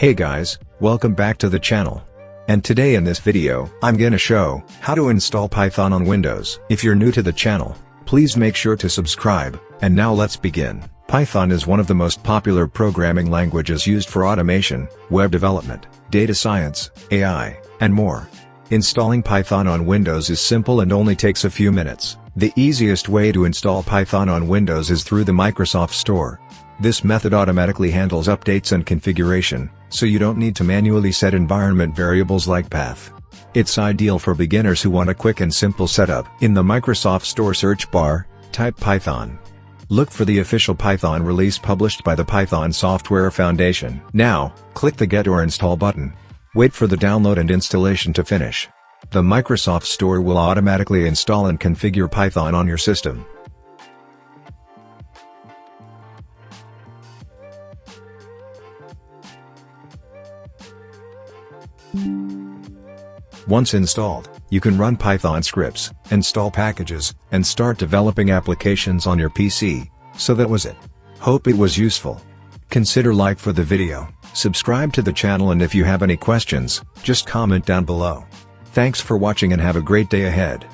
Hey guys, welcome back to the channel. And today in this video, I'm gonna show how to install Python on Windows. If you're new to the channel, please make sure to subscribe, and now let's begin. Python is one of the most popular programming languages used for automation, web development, data science, AI, and more. Installing Python on Windows is simple and only takes a few minutes. The easiest way to install Python on Windows is through the Microsoft Store. This method automatically handles updates and configuration, so you don't need to manually set environment variables like path. It's ideal for beginners who want a quick and simple setup. In the Microsoft Store search bar, type Python. Look for the official Python release published by the Python Software Foundation. Now, click the Get or Install button. Wait for the download and installation to finish. The Microsoft Store will automatically install and configure Python on your system. Once installed, you can run Python scripts, install packages, and start developing applications on your PC. So that was it. Hope it was useful. Consider like for the video, subscribe to the channel, and if you have any questions, just comment down below. Thanks for watching and have a great day ahead.